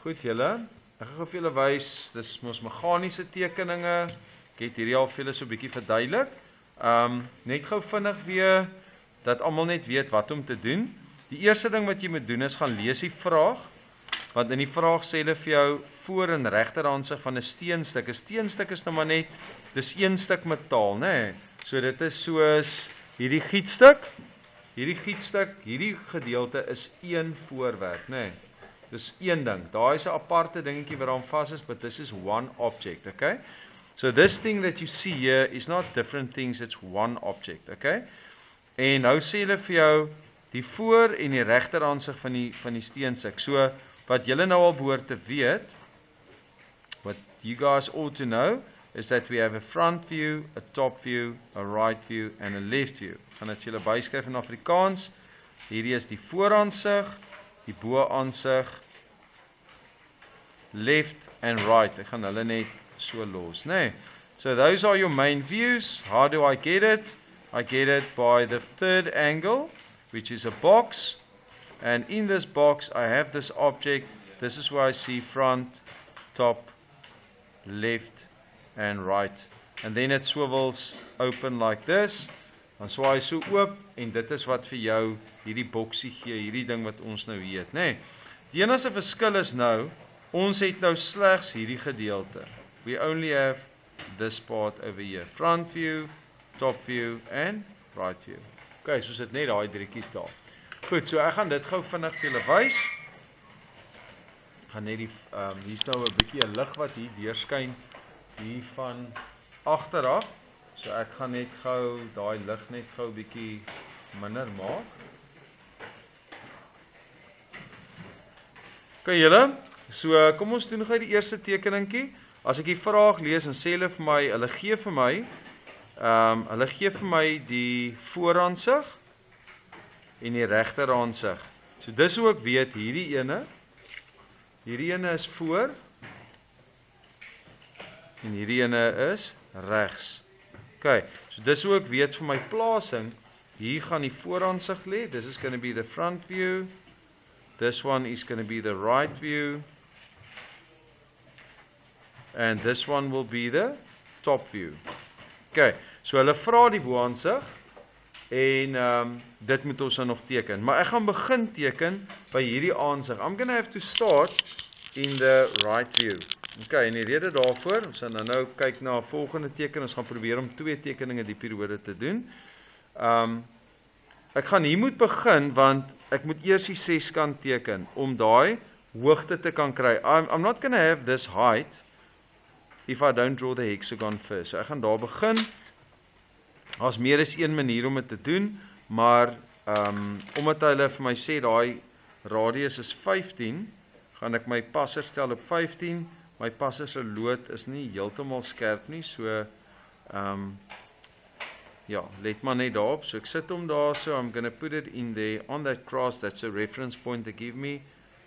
Goed julle, ek gaan vir julle wys, dis mos meganiese tekeninge, ek het hierdie al vir julle so 'n bietjie verduidelik. Net gou vinnig weer, dat almal net weet wat om te doen. Die eerste ding wat jy moet doen is gaan lees die vraag, want in die vraag sê hulle vir jou voor en regterhandsig van 'n steenstuk. 'n Steenstuk is nou maar net, dis een stuk metaal, né? So dit is soos hierdie gietstuk, hierdie gedeelte is een voorwerp, né? Dis een ding. Daar is 'n aparte dingetjie wat daaraan vas is, but this is one object, okay? So this thing that you see here is not different things, it's one object, okay? En nou sê hulle vir jou die voor en die regterhandsig van die steenstuk. So wat julle nou al behoort te weet, what you guys ought to know is that we have a front view, a top view, a right view and a left view. Ek gaan dit vir julle byskryf in Afrikaans. Hierdie is die vooraansig, die bo-aansig, left and right. Ek gaan hulle net so los, né? So those are your main views. How do I get it? I get it by the third angle, which is a box. And in this box, I have this object. This is where I see front, top, left, and right. And then it swivels open like this. Dan swaai so oop, en dit is wat vir jou hierdie boksie gee, hierdie ding wat ons nou weet, né? Die enigste verskil is nou, ons het nou slegs hierdie gedeelte. We only have this part over here. Front view, top view, and right view. Okay, soos dit net daai drietjies daar. Goed, so ek gaan dit gou vinnig vir julle wys. Ek gaan net hier's nou 'n bietjie 'n lig wat hier deurskyn hier van agteraf. So ek gaan net gou daai lig net gou bietjie minder maak. Okay julle, so kom ons doen gou die eerste tekeningkie. As ek die vraag lees en sê hulle vir my, hulle gee vir my die vooraansig en die regterhandsig. So dis hoe ek weet hierdie ene is voor en hierdie ene is regs. Okay, so dis hoe ek weet vir my plasing, hier gaan die vooraansig lê. This is going to be the front view. This one is going to be the right view. And this one will be the top view. Okay, so hulle vra die bo-aansig en dit moet ons nou nog teken. Maar ek gaan begin teken by hierdie aansig. I'm going to have to start in the right view. Okay, en die rede daarvoor, ons gaan nou kyk na 'n volgende teken. Ons gaan probeer om 2 tekeninge die periode te doen. Ek gaan hier moet begin want ek moet eers die 6kant teken om daai hoogte te kan kry. I'm not going to have this height if I don't draw the hexagon first. So ek gaan daar begin. Daar's meer as een manier om dit te doen, maar omdat hulle vir my sê daai radius is 15, gaan ek my passer stel op 15. My passer se lood is nie heeltemal skerp nie, so ja, let maar net daarop. So ek sit hom daar so, I'm going to put it in there on that cross. That's a reference point to give me.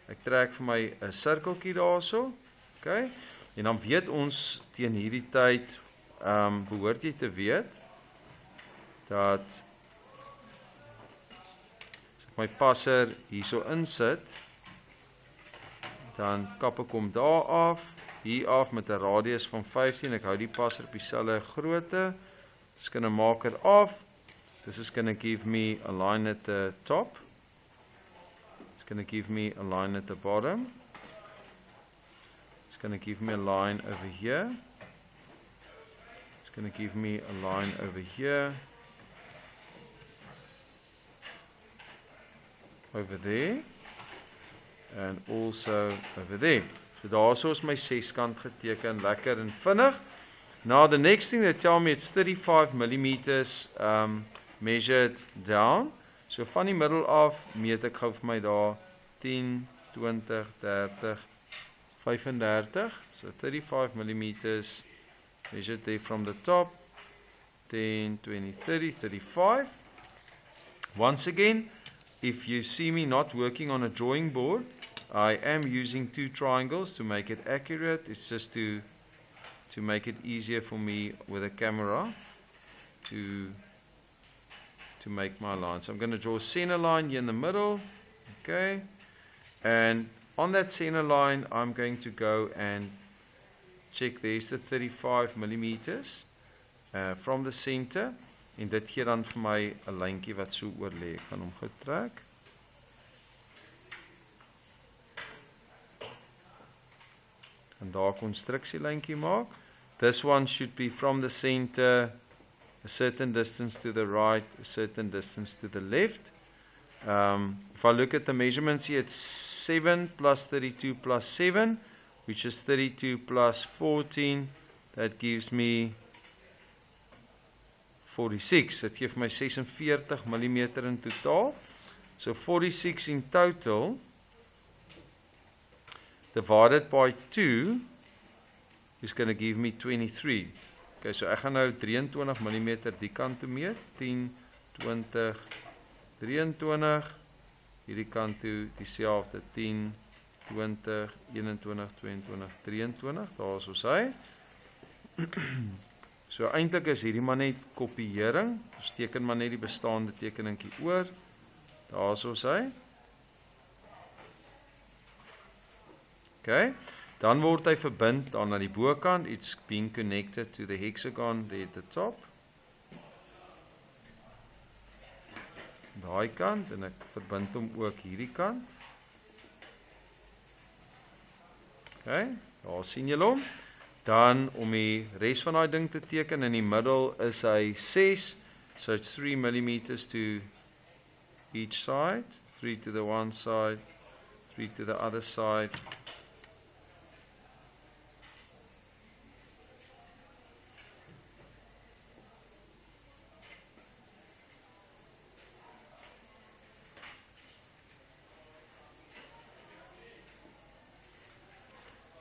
Ek trek vir my 'n sirkeltjie daar so. Okay? En dan weet ons teen hierdie tyd behoort jy te weet dat as ek my passer hierso insit, dan kap ek hom daar af, hier af met 'n radius van 15. Ek hou die passer op dieselfde grootte. Just going to mark it off. This is going to give me a line at the top. It's going to give me a line at the bottom. It's going to give me a line over here. It's going to give me a line over here. Over there. And also over there. So daarso is my 6kant geteken, lekker en vinnig. Now the next thing they tell me, it's 35 millimeters measured down. So van die middel af meet ek gou vir my daar 10, 20, 30, 35. So 35 millimeters measured there from the top. 10, 20, 30, 35. Once again, if you see me not working on a drawing board, I am using 2 triangles to make it accurate. It's just to make it easier for me with a camera to make my line. So I'm going to draw a center line here in the middle. Okay. And on that center line, I'm going to go and check there's the 35 millimeters from the center. En dit gee dan vir my 'n lyntjie wat so oor lê. Ek gaan hom gou trek. En daar konstruksielyntjie maak. This one should be from the center a certain distance to the right, a certain distance to the left. If I look at the measurements here, it's 7 plus 32 plus 7, which is 32 plus 14. That gives me 46. Dit gee my 46 mm in totaal. So 46 in total divided by 2 is going to give me 23. Okay, so ek gaan nou 23 mm die kant toe meet. 10, 20, 23. Hierdie kant toe dieselfde. 10, 20, 21, 22, 23. Daar is ons hy. So eintlik is hierdie maar net kopiering. Ons teken maar net die bestaande tekeningkie oor. Daar is ons hy. Okay. Dan word hy verbind dan aan die bokant. It's being connected to the hexagon there at the top. Daai kant en ek verbind hom ook hierdie kant. Okay, daar sien julle hom. Dan om die res van daai ding te teken in die middel is hy 6. So it's 3 millimeters to each side. 3 to the one side, 3 to the other side.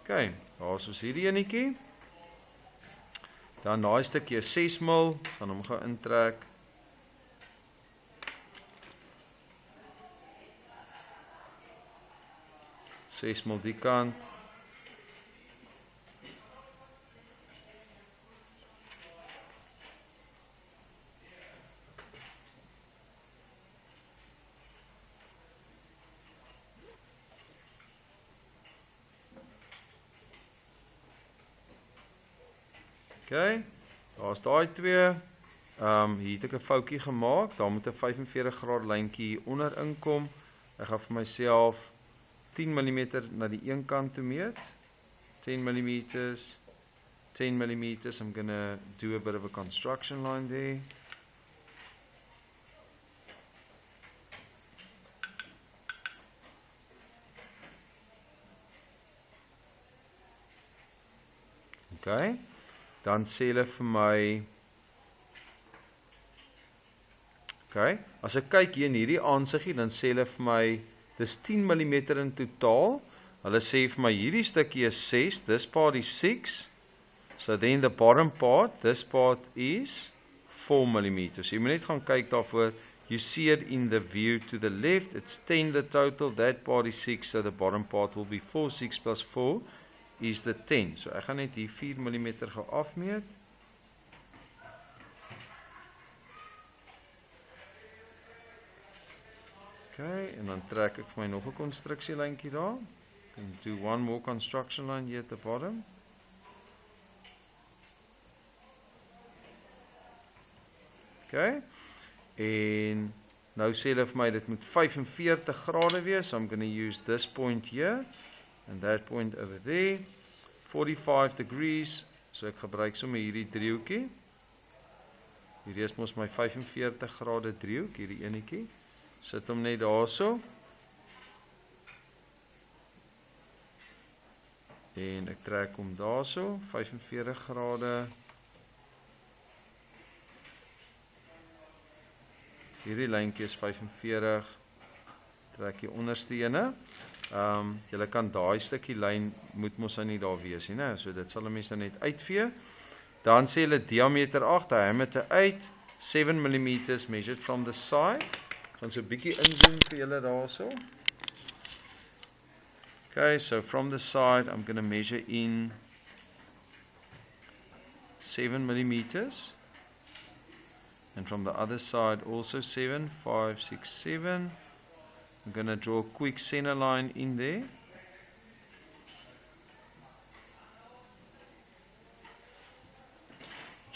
Okay, daar is ons hierdie enetjie. Dan daai stukkie is 6 mil, gaan hom gou intrek. Ses mil die kant. Okay, daar's daai twee. Hier het ek 'n foutjie gemaak. Daar moet 'n 45 grade lyntjie onder inkom. Ek gaan vir myself 10 mm na die een kant toe meet. 10 mm, 10 mm. I'm gonna do a bit of a construction line there. Okay. Dan sê hulle vir my, okay, as ek kyk hier in hierdie aansigie, dan sê hulle vir my, dis 10 mm in totaal. Hulle sê vir my, hierdie stukkie is 6, this part is 6, so then the bottom part, this part is 4 mm. So jy moet net gaan kyk daarvoor, you see it in the view to the left, it's 10 the total, that part is 6, so the bottom part will be 4, 6 plus 4, is the 10. So ek gaan net hier 4 mm gaan afmeet. Okay, en dan trek ek vir my nog 'n konstruksielyntjie daar. Can do one more construction line here at the bottom. Okay. En nou sê hulle vir my dit moet 45 grade wees. So I'm going to use this point here. And that point over there, 45 degrees, so ek gebruik sommer hierdie driehoekie. Hierdie is mos my 45 grade driehoek, hierdie enetjie. Sit hom net daarso. En ek trek hom daarso, 45 grade. Hierdie lyntjie is 45. Trek die onderste ene. Julle kan daai stukkie lyn moet mos nou nie daar wees nie, né? So dit sal 'n mens nou net uitvee. Dan sê hulle diameter 8, diameter 8, 7 mm measured from the side. Gaan so 'n bietjie inzoom vir julle daarso. Okay, so from the side I'm going to measure in 7 mm. And from the other side also 7, 5, 6, 7. I'm going to draw a quick center line in there.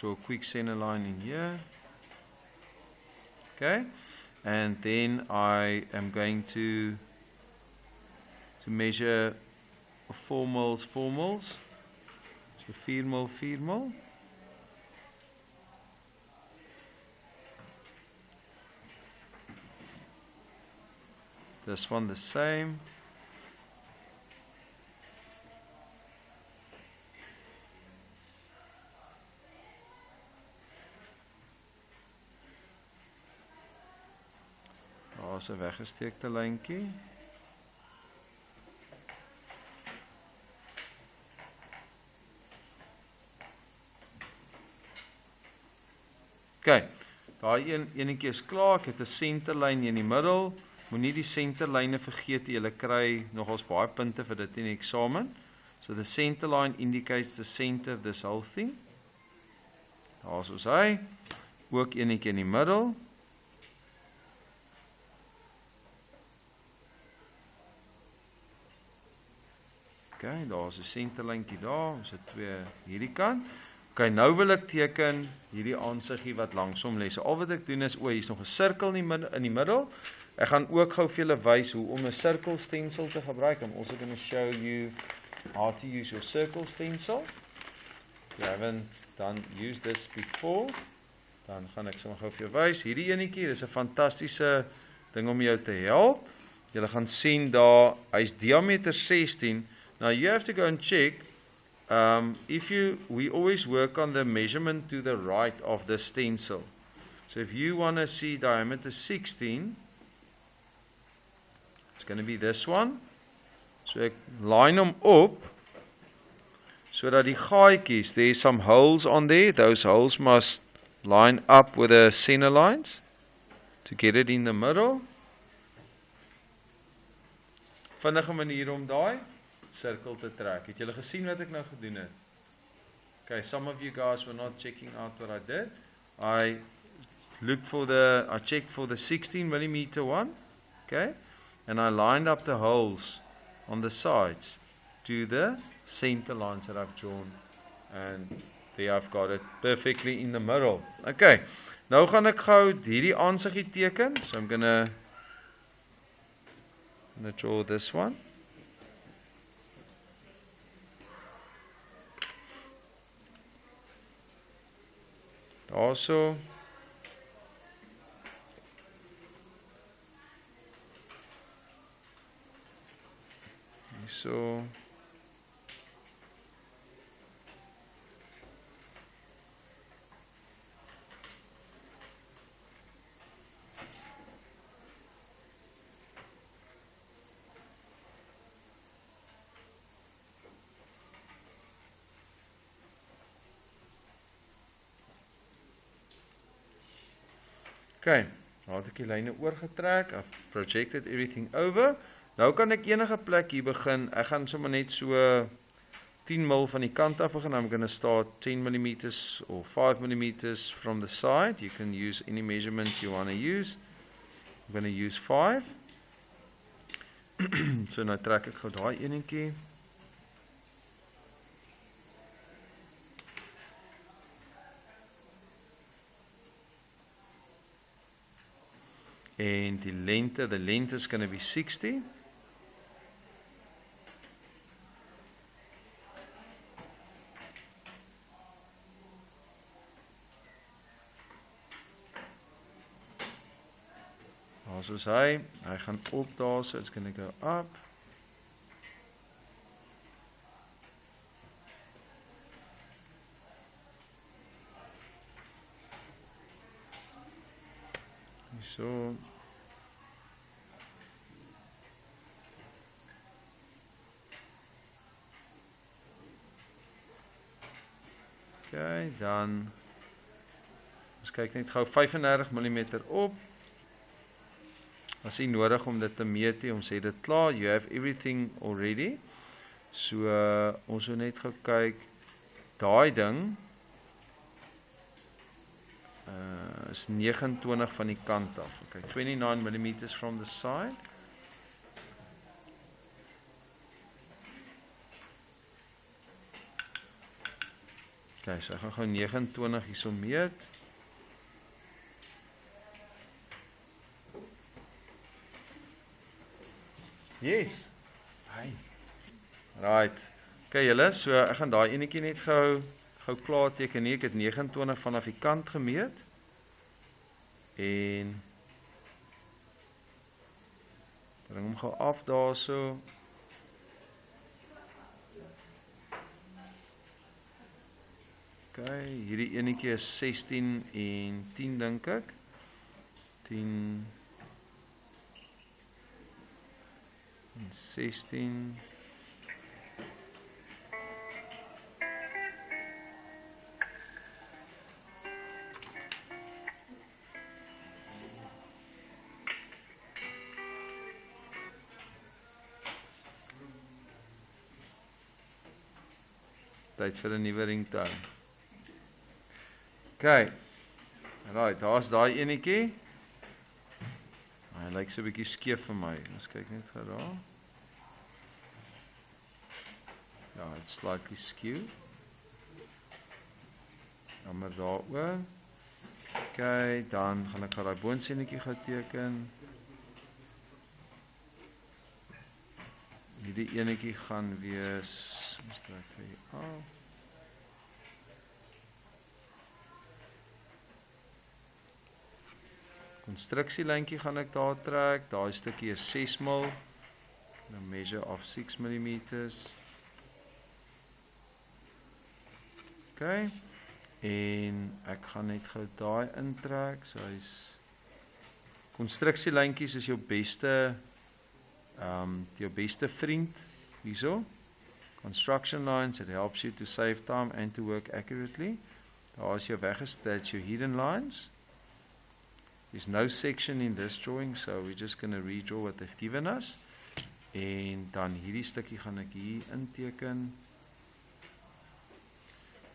draw a quick center line in here. Okay, and then I am going to measure 4 mils, so 4 mil. This one the same. Daar is 'n weggesteekte lyntjie. Okay, daai enetjie is klaar. Ek het 'n senterlyn in die middel. Moenie die senterlyne vergeet nie. Julle kry nogals baie punte vir dit in die eksamen. So the center line indicates the center of this whole thing. Daar is hy. Ook enetjie in die middel. Okay, daar is 'n senterlyntjie daar. Ons het 2 hierdie kant. Okay, nou wil ek teken hierdie aansiggie wat langsom lê. So al wat ek doen is, hier's nog 'n sirkel in die middel. Ek gaan ook gou vir julle wys hoe om 'n circle stencil te gebruik. I'm also going to show you how to use your circle stencil. If you haven't used this before, dan gaan ek sommer gou vir jou wys. Hierdie enetjie is 'n fantastiese ding om jou te help. Julle gaan sien daar, hy's diameter 16. Now you have to go and check. We always work on the measurement to the right of the stencil. So if you want to see diameter 16, it's going to be this one. So ek line hom op, sodat die gaatjies, there's some holes on there. Those holes must line up with the center lines to get it in the middle. Vinnige manier om daai circle te trek. Het julle gesien wat ek nou gedoen het? Okay, some of you guys were not checking out what I did. I checked for the 16 millimeter one, okay, and I lined up the holes on the sides to the center lines that I've drawn, and there I've got it perfectly in the middle. Okay, nou gaan ek gou hierdie aansiggie teken. So I'm gonna draw this one. Also, so okay, nou het ek die lyne oorgetrek. I've projected everything over. Nou kan ek enige plek hier begin. Ek gaan sommer net so 10 mil van die kant af begin. I'm going to start 10 millimeters or 5 millimeters from the side. You can use any measurement you want to use. I'm going to use 5. So nou trek ek gou daai enetjie. En die lengte, the length is going to be 60. Soos hy gaan op daar, so it's going to go up. So okay, dan ons kyk net gou 35 mm op. As jy nodig om dit te meet, ons sê dit klaar, you have everything already. So ons moet net gou kyk, daai ding is 29 van die kant af. Okay, 29 mm from the side. Okay, Okay, so ek gaan gou 29 hierso meet. Yes. Hi. Right. Okay julle, so ek gaan daai enetjie net gou klaar teken hier. Ek het 29 vanaf die kant gemeet. En bring hom gou af daarso. Okay, hierdie enetjie is 16 en 10 dink ek. 10 en 16. Tyd vir 'n nuwe ringtone. Okay. Right, daar's daai enetjie. Hy lyk so 'n bietjie skeef vir my. Ons kyk net gou daar. Ja, it's slightly skew. Jammer daaroor. Okay, dan gaan ek daai boonsienetjie gou teken. Hierdie enetjie gaan wees, moet ek vir jou af. Konstruksielyntjie gaan ek daar trek. Daai stukkie is 6 mm. Nou measure of 6 mm. Okay. En ek gaan net gou daai intrek. So hy's konstruksielyntjies is jou beste vriend hierso. Construction lines, it helps you to save time and to work accurately. Daar is jou weggestel, jou hidden lines. There's no section in this drawing, so we're just going to redraw what they've given us. En dan hierdie stukkie gaan ek hier inteken.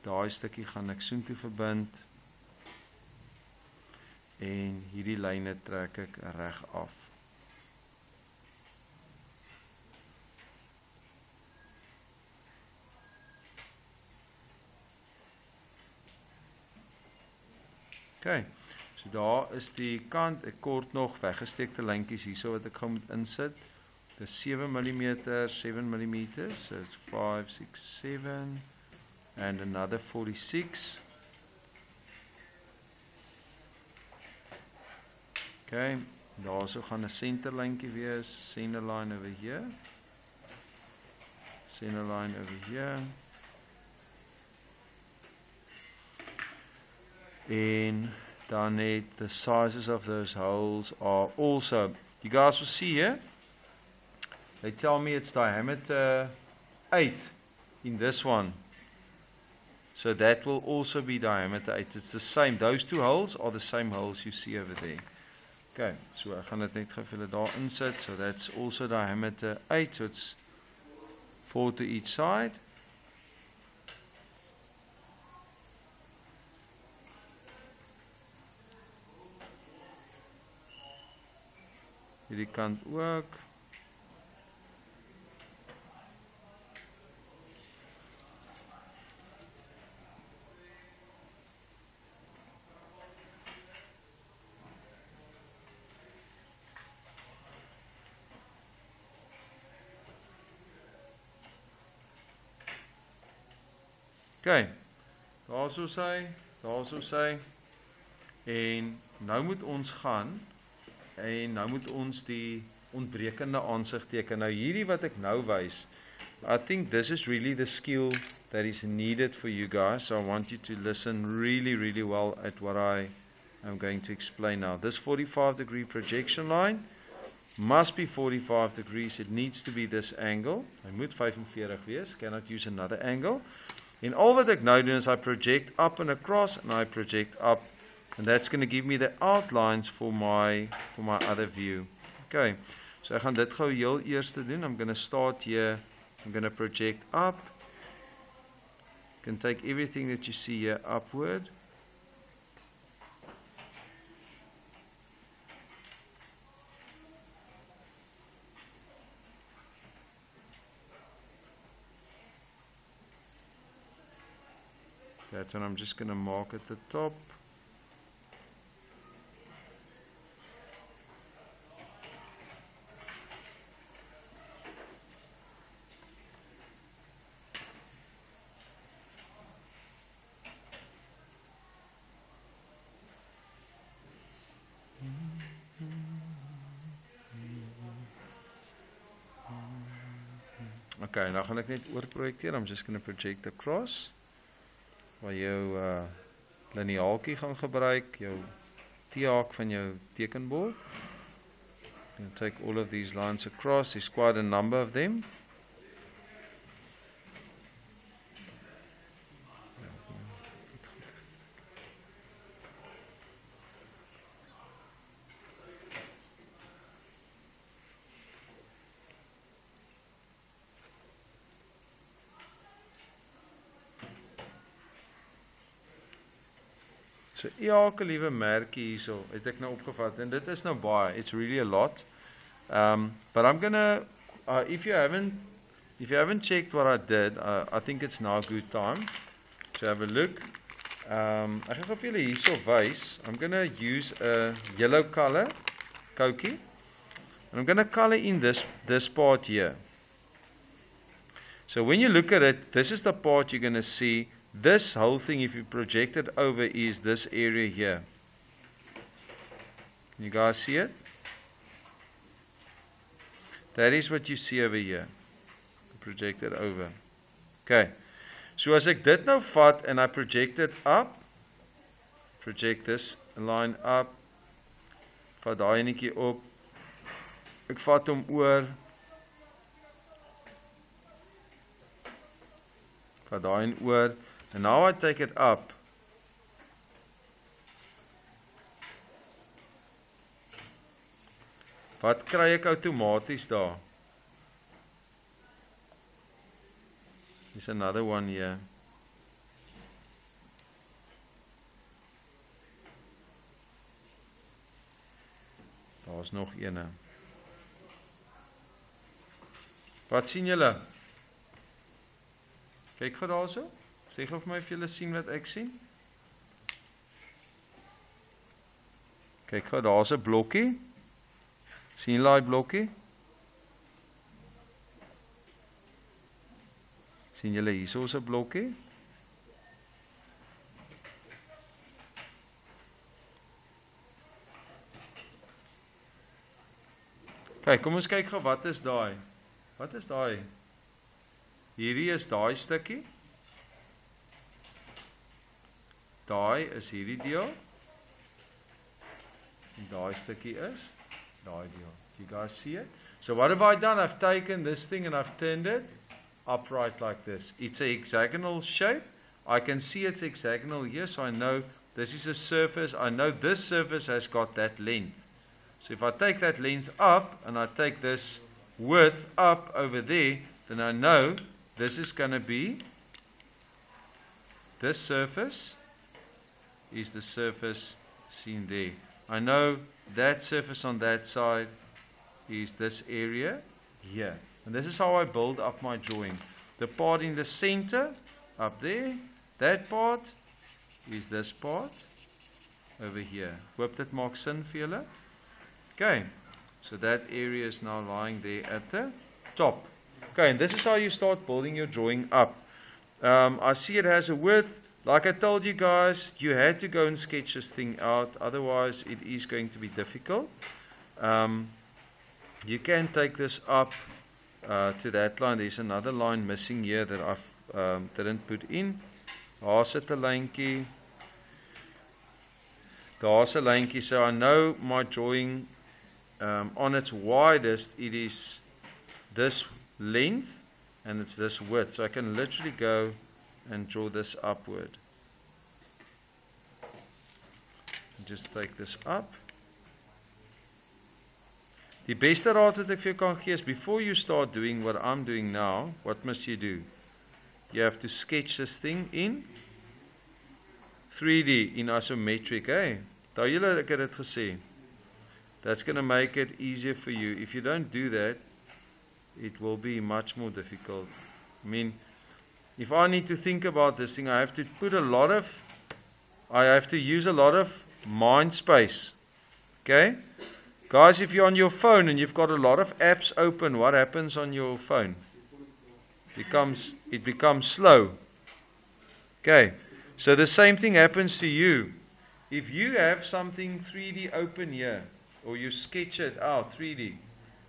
Daai stukkie gaan ek soontoe verbind. En hierdie lyne trek ek reg af. Okay. So daar is die kant, ek kort nog weggesteekte lyntjies hierso wat ek gaan moet insit. Dis 7 mm, 7 mm, so it's 5, 6, 7 and another 46. Okay, daarso gaan 'n senterlyntjie wees, center line over here. Center line over here. And then the sizes of those holes are also, you guys will see here, they tell me it's diameter 8 in this one. So that will also be diameter 8. It's the same, those two holes are the same holes you see over there. Okay, so ek gaan dit net gou vir julle daar insit. So that's also diameter 8, so it's 4 to each side. Hierdie kant ook. Okay, daarso sy. En nou moet ons gaan en nou moet ons die ontbrekende aansig teken. Nou hierdie wat ek nou wys, I think this is really the skill that is needed for you guys. So I want you to listen really, really well at what I am going to explain now. This 45-degree projection line must be 45 degrees. It needs to be this angle. Hy moet 45 wees, cannot use another angle. En al wat ek nou doen is I project up and across and I project up. And that's going to give me the outlines for my other view. Okay, so ek gaan dit gou heel eers doen. I'm going to start here. I'm going to project up. You can take everything that you see here upward. That one I'm just going to mark at the top. Okay, nou gaan ek net oorprojekteer. I'm just going to project across. Waar jou lineaaltjie gaan gebruik, jou T-haak van jou tekenbord. You take all of these lines across. There's quite a number of them. So elke liewe merkie hierso het ek nou opgevat en dit is nou baie. It's really a lot. But I'm gonna if you haven't checked what I did, I think it's now a good time to have a look. Ek gaan vir julle hierso wys. I'm gonna use a yellow color koutjie. And I'm gonna color in this part here. So when you look at it, this is the part you're gonna see. This whole thing, if you project it over, is this area here. Can you guys see it? That is what you see over here. Project it over. Okay. So as ek dit nou vat and I project it up, project this line up, vat daai enetjie op, ek vat hom oor, vat daai en oor, and now I take it up. Wat kry ek outomaties daar? There's another one here. Daar's nog eene. Wat sien julle? Kyk gou daarso. Sê gou vir my of julle sien wat ek sien. Kyk gou, daar's 'n blokkie. Sien jy daai blokkie? Sien julle hierso is 'n blokkie? Kyk, kom ons kyk gou wat is daai? Wat is daai? Hierdie is daai stukkie. Daai is hierdie deel. En daai stukkie is daai deel. You guys see it? So what have I done? I've taken this thing and I've turned it upright like this. It's a hexagonal shape. I can see it's hexagonal here, so I know this is a surface. I know this surface has got that length. So if I take that length up and I take this width up over there, then I know this is going to be, this surface is the surface seen there. I know that surface on that side is this area here. And this is how I build up my drawing. The part in the center, up there, that part is this part over here. Hope that maaks sin vir julle. Okay, so that area is now lying there at the top. Okay, and this is how you start building your drawing up. I see it has a width. Like I told you guys, you had to go and sketch this thing out, otherwise it is going to be difficult. You can take this up to that line. There's another line missing here that I didn't put in. Daar's 'n lyntjie. Daar's 'n lyntjie, so I know my drawing on its widest, it is this length and it's this width. So I can literally go and draw this upward. Just take this up. Die beste raad wat ek vir jou kan gee is, before you start doing what I'm doing now, what must you do? You have to sketch this thing in 3D, in isometric. Daar julle ek het dit gesê. That's going to make it easier for you. If you don't do that, it will be much more difficult. I mean, if I need to think about this thing, I have to use a lot of mind space. Okay? Guys, if you're on your phone and you've got a lot of apps open, what happens on your phone? It becomes slow. Okay? So the same thing happens to you. If you have something 3D open here, or you sketch it out 3D,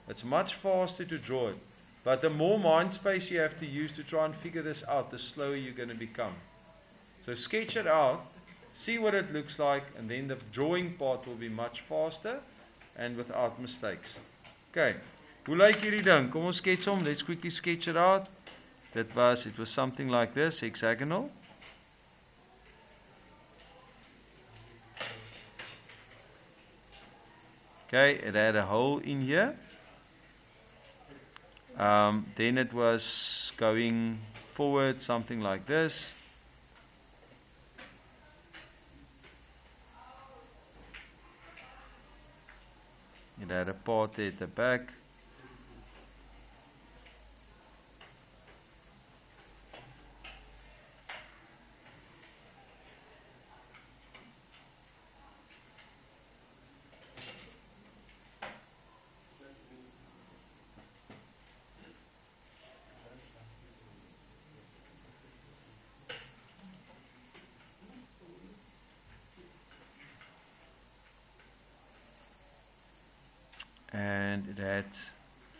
it's much faster to draw it. But the more mind space you have to use to try and figure this out, the slower you're going to become. So sketch it out, see what it looks like, and then the drawing part will be much faster and without mistakes. Okay. Hoe lyk hierdie ding? Kom ons skets hom. Let's quickly sketch it out. It was something like this, hexagonal. Okay, it had a hole in here. Then it was going forward, something like this. It had a part there at the back. And it had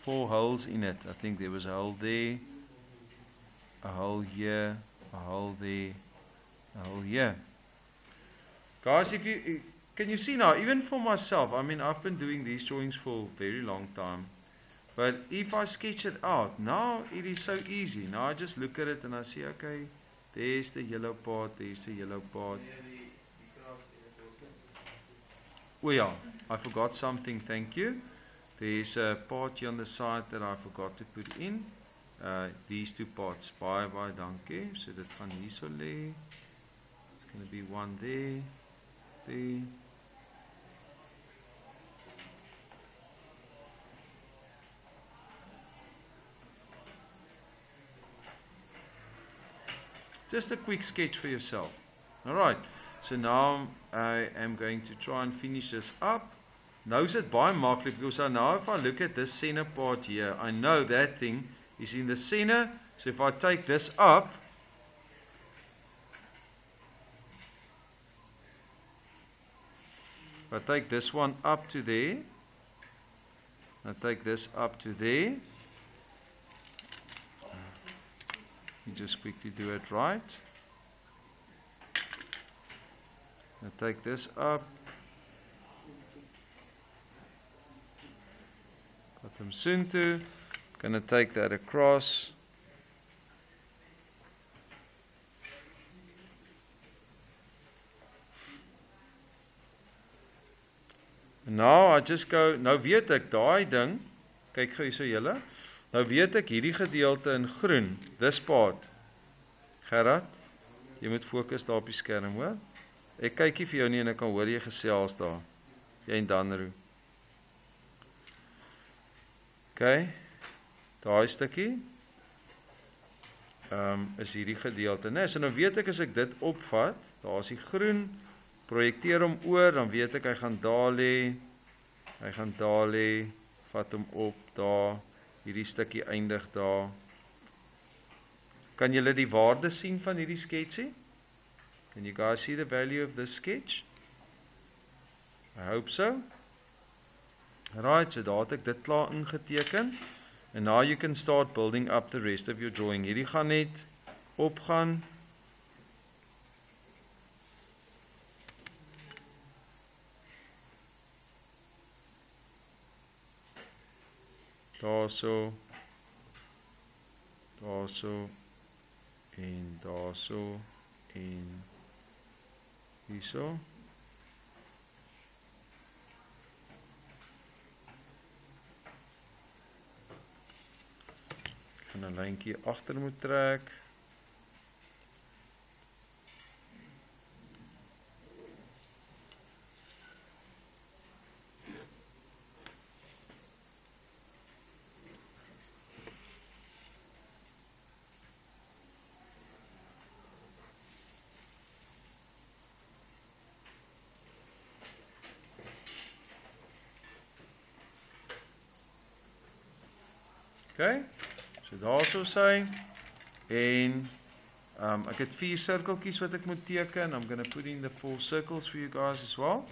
4 holes in it. I think there was a hole there, a hole here, a hole there, a hole here. Guys, can you see now, even for myself, I mean, I've been doing these drawings for a very long time. But if I sketch it out, now it is so easy. Now I just look at it and I see, okay, there's the yellow part, there's the yellow part. Oh yeah, I forgot something, thank you. There's a part here on the side that I forgot to put in. These 2 parts. Baie dankie. So dit gaan hierso lê. It's going to be one there. There. Just a quick sketch for yourself. Alright. So now I am going to try and finish this up. Nou is dit baie maklik because now if I look at this center part here, I know that thing is in the center. So if I take this up, if I take this one up to there, I take this up to there. Let me just quickly do it right. I take this up. Got them soon to. Gonna take that across. And now I just go, nou weet ek daai ding, kyk gou hierso julle. Nou weet ek hierdie gedeelte in groen, this part. Gerard, jy moet fokus daar op die skerm, hoor. Ek kykie vir jou nie en ek kan hoor jy gesels daar. Jy en Danru. Okay, daai stukkie is hierdie gedeelte. So nou weet ek as ek dit opvat, daar is die groen, projekteer hom oor, dan weet ek hy gaan daar lê, vat hom op daar, hierdie stukkie eindig daar. Kan julle die waarde sien van hierdie sketsie? Can you guys see the value of this sketch? I hope so. Right, so daar het ek dit klaar ingeteken. And now you can start building up the rest of your drawing. Hierdie gaan net opgaan. Daarso. En daarso. En hierso. En 'n lyntjie agter moet trek. Okay, so daar sou sy, en ek het 4 sirkeltjies wat ek moet teken. I'm going to put in the 4 circles for you guys as well.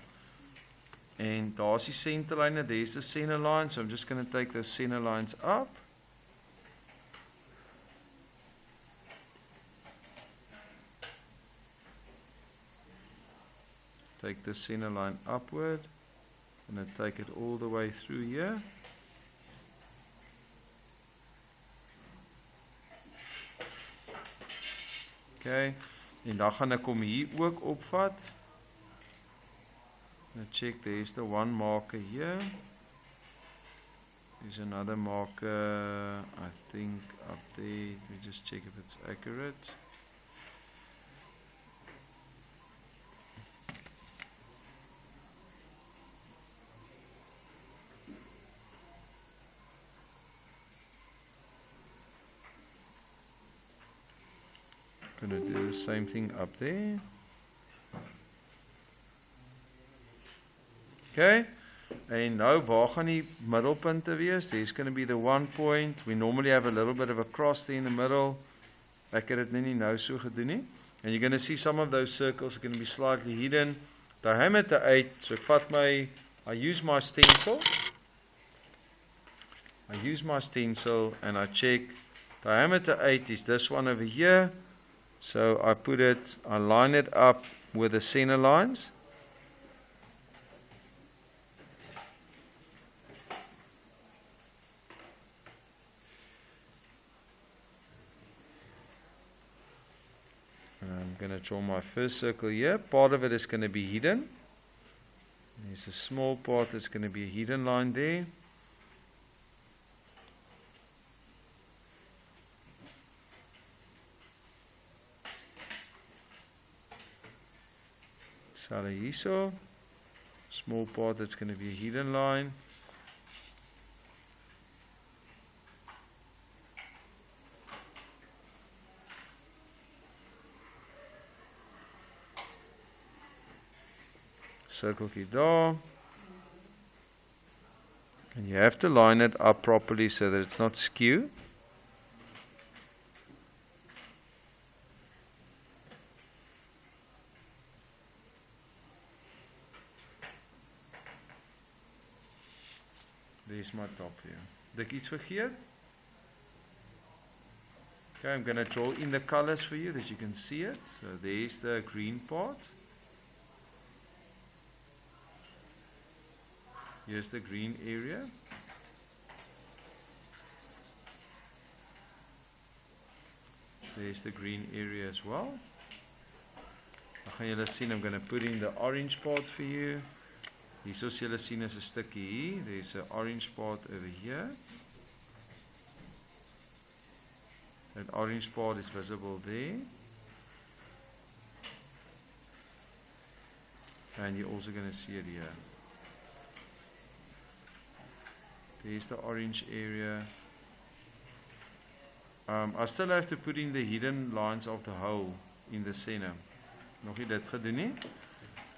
And daar's die centerline, there's the center line, so I'm just going to take those center lines up. Take the center line upward, and then take it all the way through here. Okay, en dan gaan ek hom hier ook opvat. Now check, there's the one marker here. There's another marker, I think, up there. Let me just check if it's accurate. Gonna do the same thing up there. Okay, and nou waar gaan die middelpunte wees? There's going to be the 1 point. We normally have a little bit of a cross there in the middle. Ek het dit nie nou so gedoen nie. And you're going to see some of those circles are going to be slightly hidden. Diameter 8, so ek vat my, I use my stencil and I check diameter 8 is this one over here. So I line it up with the center lines. And I'm going to draw my first circle here. Part of it is going to be hidden. There's a small part that's going to be a hidden line there. Hierso, small part that's going to be a hidden line. Circle daar. And you have to line it up properly so that it's not skew. There's my top here. Did ek iets vergeet? Okay, I'm going to draw in the colors for you that you can see it. So there's the green part. Here's the green area. There's the green area as well. Dan gaan julle sien, I'm going to put in the orange part for you. Hier soos julle sien is 'n stukkie hier. There's an orange part over here. That orange part is visible there. And you're also going to see it here. There's the orange area. I still have to put in the hidden lines of the hole in the center. Nog nie dit gedoen nie.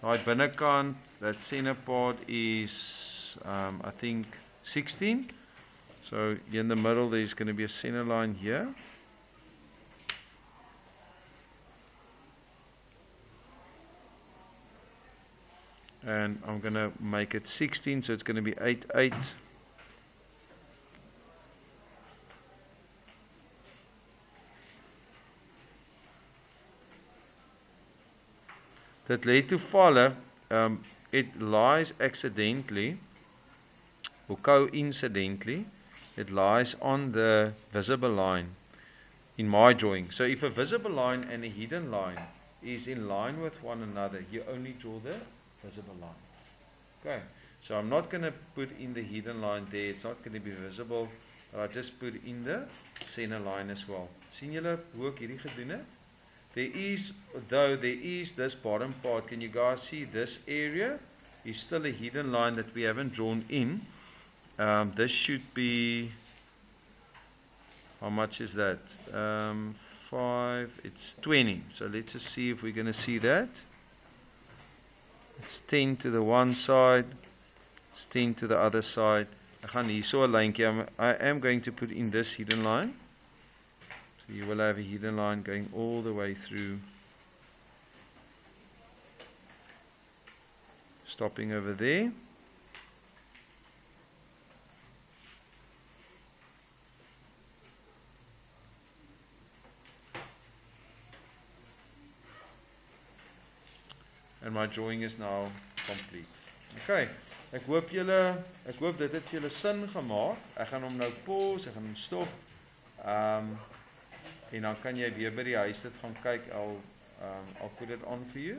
Daai binnekant, that center part is, I think, 16. So in the middle there's going to be a center line here. And I'm going to make it 16, so it's going to be 8, 8. That led to follow, it lies accidentally, or coincidentally, it lies on the visible line in my drawing. So if a visible line and a hidden line is in line with one another, you only draw the visible line. Okay, so I'm not going to put in the hidden line there, it's not going to be visible, but I just put in the center line as well. Sien julle hoe ek hierdie gedoen het? There is this bottom part. Can you guys see this area is still a hidden line that we haven't drawn in. This should be, how much is that? 5, it's 20. So let's just see if we're going to see that. It's 10 to the one side, it's 10 to the other side. Ek gaan hier so 'n lyntjie, I am going to put in this hidden line. So you will have a hidden line going all the way through, stopping over there. And my drawing is now complete. Okay, ek hoop dit het vir julle sin gemaak. Ek gaan hom nou pause, ek gaan hom stop. En dan kan jy weer by die huis dit gaan kyk. I'll put it on for you.